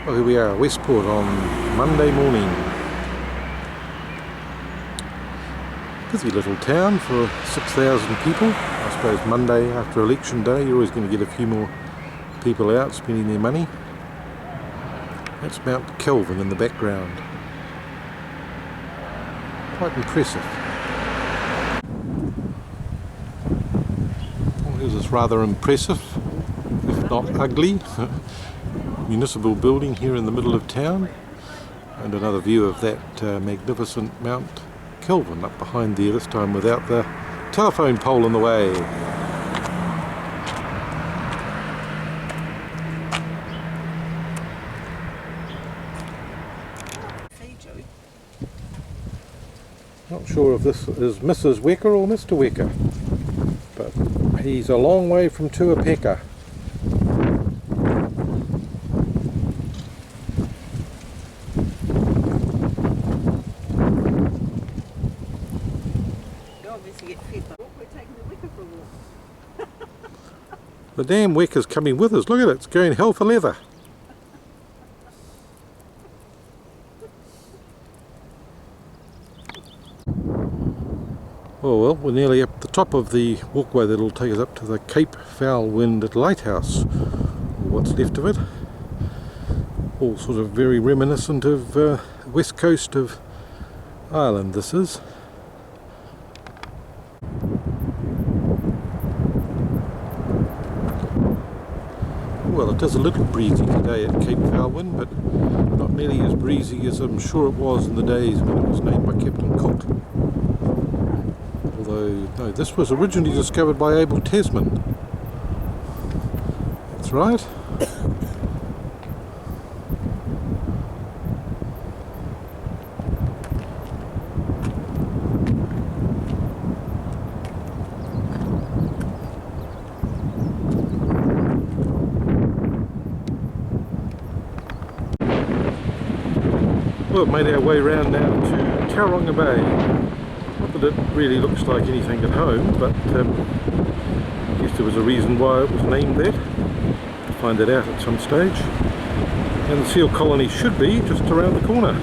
Well, here we are, Westport on Monday morning. Busy little town for 6,000 people. I suppose Monday after election day you're always going to get a few more people out spending their money. That's Mount Kelvin in the background. Quite impressive. Well, here's this rather impressive, if not ugly, municipal building here in the middle of town, and another view of that magnificent Mount Kelvin up behind there, this time without the telephone pole in the way. Not sure if this is Mrs. Wecker or Mr. Wecker, but he's a long way from Tuapeka. The damn Wecker's coming with us. Look at it, it's going hell for leather. Oh well, we're nearly up the top of the walkway that'll take us up to the Cape Foulwind lighthouse, or what's left of it. All sort of very reminiscent of west coast of Ireland, this is. Well, it is a little breezy today at Cape Foulwind, but not nearly as breezy as I'm sure it was in the days when it was named by Captain Cook. Although, no, this was originally discovered by Abel Tasman. That's right. Well, we've made our way round now to Tauranga Bay. Not that it really looks like anything at home, but I guess there was a reason why it was named that. We'll find that out at some stage. And the seal colony should be just around the corner.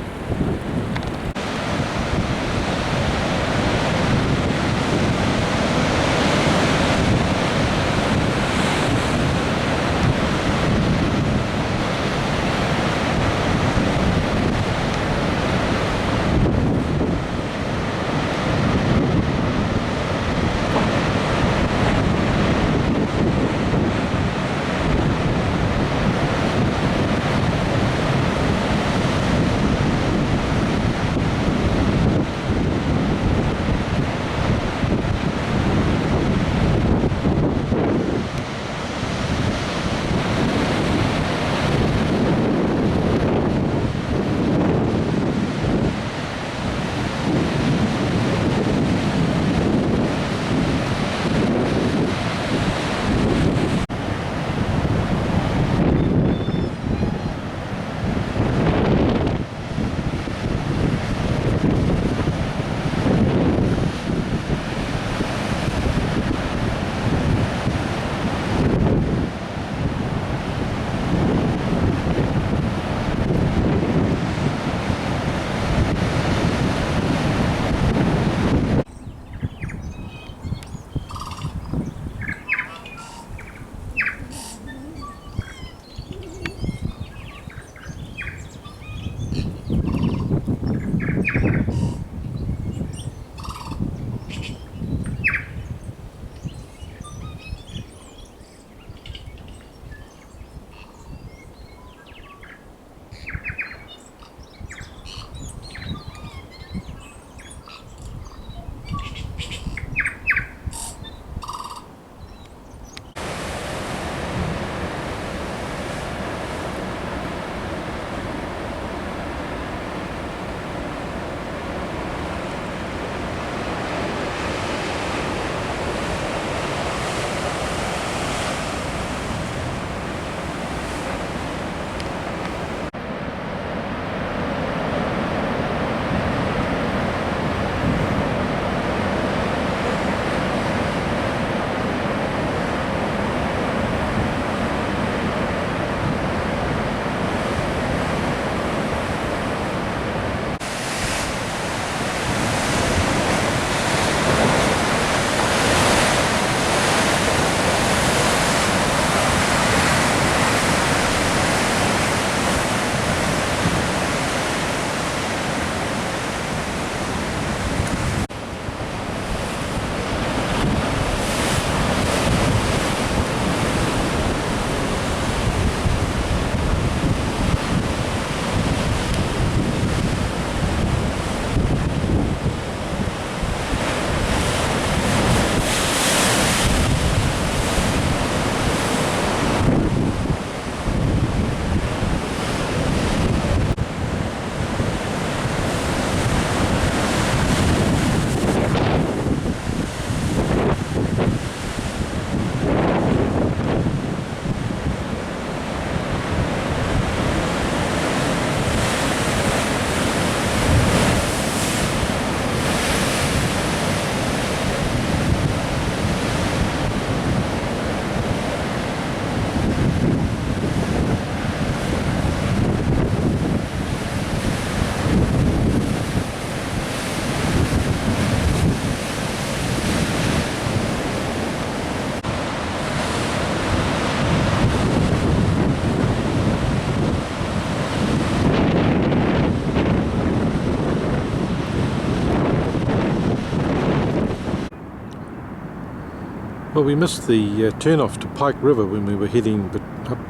Well, we missed the turn-off to Pike River when we were heading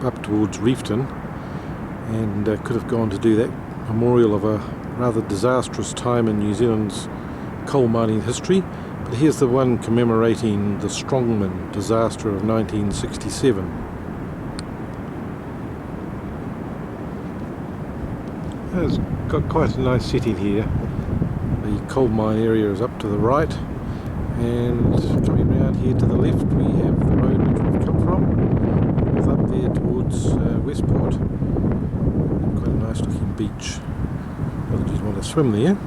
up towards Reefton, and could have gone to do that memorial of a rather disastrous time in New Zealand's coal mining history. But here's the one commemorating the Strongman disaster of 1967. It's got quite a nice setting here. The coal mine area is up to the right, and coming round here to the left we have the road which we've come from. It's up there towards Westport. Quite a nice looking beach. Villages want to swim there.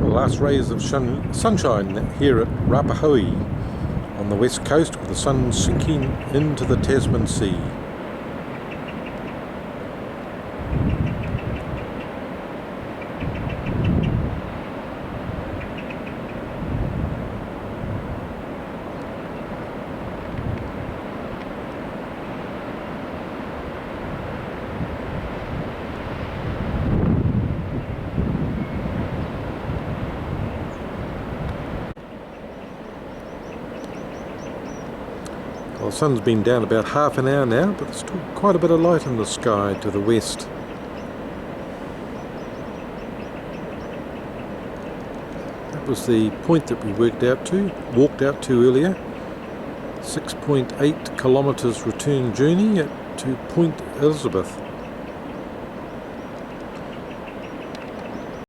Last rays of sunshine here at Rapahoe on the west coast, with the sun sinking into the Tasman Sea. Well, the sun's been down about half an hour now, but there's still quite a bit of light in the sky to the west. That was the point that we walked out to earlier. 6.8 kilometres return journey to Point Elizabeth.